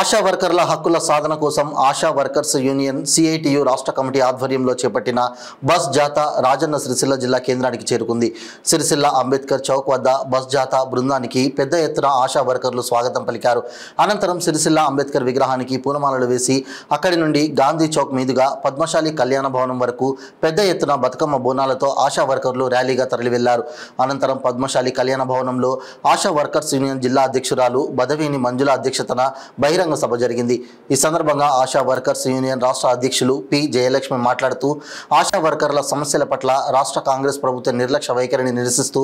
ఆశా వర్కర్ల హక్కుల సాధన కోసం ఆశా వర్కర్స్ యూనియన్ సిఐటియు రాష్ట్ర కమిటీ ఆధ్వర్యంలో చేపట్టిన బస్ జాతా రాజన్న సిరిసిల్ల జిల్లా కేంద్రానికి చేరుకుంది. సిరిసిల్ల అంబేద్కర్ చౌక్ వద్ద బస్ జాతా బృందానికి పెద్ద ఎత్తున ఆశా వర్కర్లు స్వాగతం పలికారు. అనంతరం సిరిసిల్ల అంబేద్కర్ విగ్రహానికి పూలమాలలు వేసి అక్కడి నుండి గాంధీ చౌక్ మీదుగా పద్మశాలి కళ్యాణ భవనం వరకు పెద్ద ఎత్తున బతుకమ్మ బోనాలతో ఆశా వర్కర్లు ర్యాలీగా తరలి వెళ్లారు. అనంతరం పద్మశాలి కళ్యాణ భవనంలో ఆశా వర్కర్స్ యూనియన్ జిల్లా అధ్యక్షురాలు బదవేని మంజుల అధ్యక్షతన బహిరంగ సభ జరిగింది. ఈ సందర్భంగా ఆశా వర్కర్స్ యూనియన్ రాష్ట్ర అధ్యక్షులు పి జయలక్ష్మి మాట్లాడుతూ ఆశా వర్కర్ల సమస్యల పట్ల రాష్ట్ర కాంగ్రెస్ ప్రభుత్వ నిర్లక్ష్య వైఖరిని నిరసిస్తూ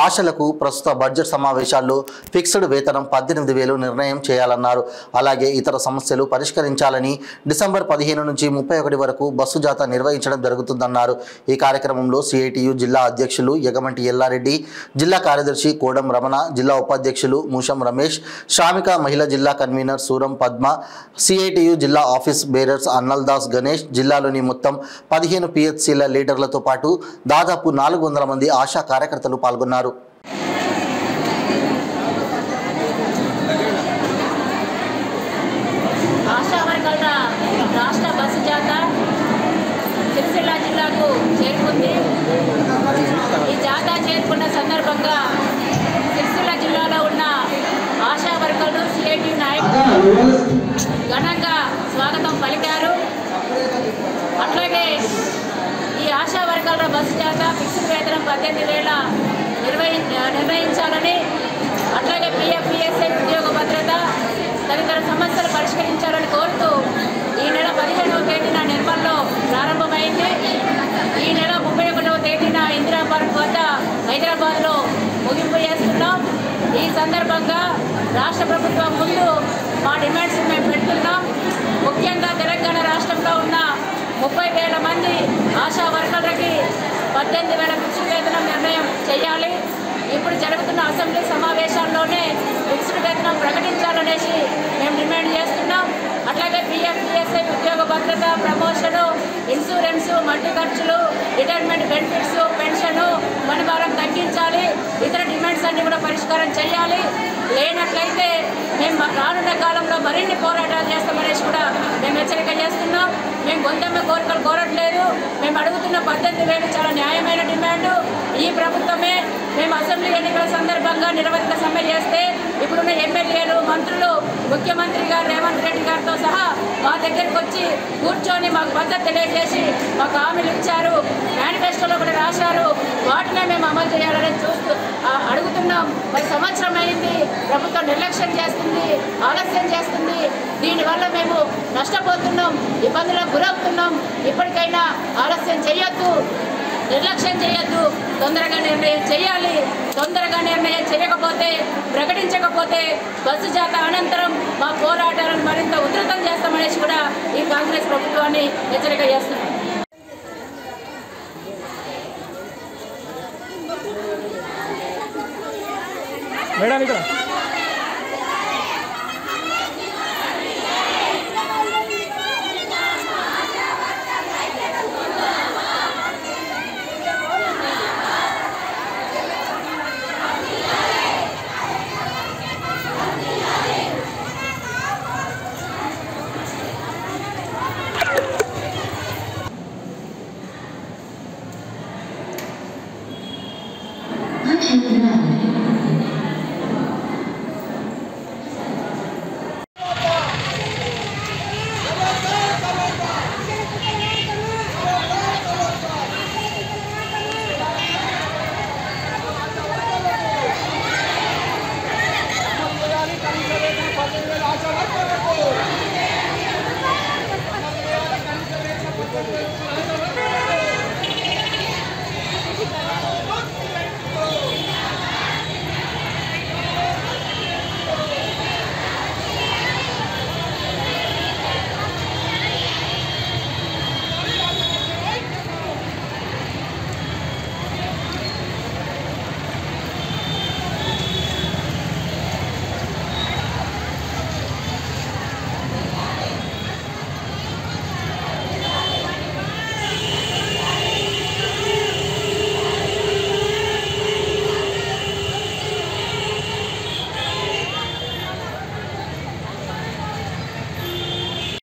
ఆశలకు ప్రస్తుత బడ్జెట్ సమావేశాల్లో ఫిక్స్డ్ వేతనం 18,000 నిర్ణయం చేయాలన్నారు. అలాగే ఇతర సమస్యలు పరిష్కరించాలని డిసెంబర్ 15 నుంచి 31 వరకు బస్సు జాతా నిర్వహించడం జరుగుతుందన్నారు. ఈ కార్యక్రమంలో సిఐటియు జిల్లా అధ్యక్షులు యగమంటి ఎల్లారెడ్డి, జిల్లా కార్యదర్శి కోడం రమణ, జిల్లా ఉపాధ్యక్షులు మూషం రమేష్, శ్రామిక మహిళా జిల్లా కన్వీనర్ సూరం పద్మ, సిఐటియు జిల్లా ఆఫీస్ బేరర్స్ అన్నల్దాస్ గణేష్, జిల్లాలోని మొత్తం 15 పిహెచ్సిల లీడర్లతో పాటు దాదాపు 400 మంది ఆశా కార్యకర్తలు పాల్గొన్నారు. ఆశా వర్కర్ల రాష్ట్ర బస్సు జాతా సిరిసిల్ల జిల్లాకు చేరుకుంది. ఈ జాతా చేరుకున్న సందర్భంగా సిరిసిల్ల జిల్లాలో ఉన్న ఆశా వర్కర్లు సిఐటి నాయకులు ఘనంగా స్వాగతం పలికారు. అట్లాగే ఈ ఆశా వర్కర్ల బస్సు జాతా ఫిక్స్డ్ వేతనం 18,000 నిర్ణయించాలని, అట్లాగే పిఎఫ్ పిఎస్ఐ ఉద్యోగ భద్రత తదితర సమస్యలు పరిష్కరించాలని కోరుతూ ఈ నెల 15వ తేదీన నిర్మల్లో ప్రారంభమైంది. ఈ నెల 31వ తేదీన ఇందిరా పార్క్ వద్ద హైదరాబాద్లో ముగింపు చేస్తున్నాం. ఈ సందర్భంగా రాష్ట్ర ప్రభుత్వం ముందు మా డిమాండ్స్ మేము పెడుతున్నాం. ముఖ్యంగా తెలంగాణ రాష్ట్రంలో ఉన్న 30,000 మంది ఆశా వర్కర్లకి 18,000 ఫిక్స్డ్ వేతనం నిర్ణయం చేయాలి. ఇప్పుడు జరుగుతున్న అసెంబ్లీ సమావేశాల్లోనే ఫిక్స్డ్ వేతనం ప్రకటించాలనేసి మేము డిమాండ్ చేస్తున్నాం. అట్లాగే పిఎఫ్ పిఎస్ఐ ఉద్యోగ భద్రత, ప్రమోషను, ఇన్సూరెన్సు, మల్టీ ఖర్చులు, రిటైర్మెంట్ బెనిఫిట్స్, పెన్షను, పనిభారం తగ్గించాలి. ఇతర డిమాండ్స్ అన్ని కూడా పరిష్కారం చేయాలి. లేనట్లయితే మేము రానున్న కాలంలో మరిన్ని పోరాటాలు చేస్తామనేసి కూడా మేము హెచ్చరిక చేస్తున్నాం. మేము గొంతెమ్మ కోరికలు కోరట్లేదు. మేము అడుగుతున్న 18,000 చాలా న్యాయమైన డిమాండు. ఈ ప్రభుత్వమే మేము అసెంబ్లీ ఎన్నికల సందర్భంగా నిరవధిక సమ్మె చేస్తే ఇప్పుడున్న ఎమ్మెల్యేలు, మంత్రులు, ముఖ్యమంత్రి గారు రేవంత్ రెడ్డి గారితో సహా మా దగ్గరికి వచ్చి కూర్చొని మాకు మద్దతు తెలియజేసి మాకు హామీలు ఇచ్చారు. మేనిఫెస్టోలో కూడా రాశారు. వాటినే మేము అమలు చేయాలని అడుగుతున్నాం. మరి సంవత్సరం అయింది, ప్రభుత్వం నిర్లక్ష్యం చేస్తుంది, ఆలస్యం చేస్తుంది. దీనివల్ల మేము నష్టపోతున్నాం, ఇబ్బందులకు గురవుతున్నాం. ఇప్పటికైనా ఆలస్యం చేయొద్దు, నిర్లక్ష్యం చేయొద్దు, తొందరగా నిర్ణయం చేయాలి. తొందరగా నిర్ణయం చేయకపోతే, ప్రకటించకపోతే బస్సు జాతా అనంతరం మా పోరాటాలను మరింత ఉధృతం చేస్తామనేసి కూడా ఈ కాంగ్రెస్ ప్రభుత్వాన్ని హెచ్చరిక చేస్తున్నాం. మేడం ఇక్కడ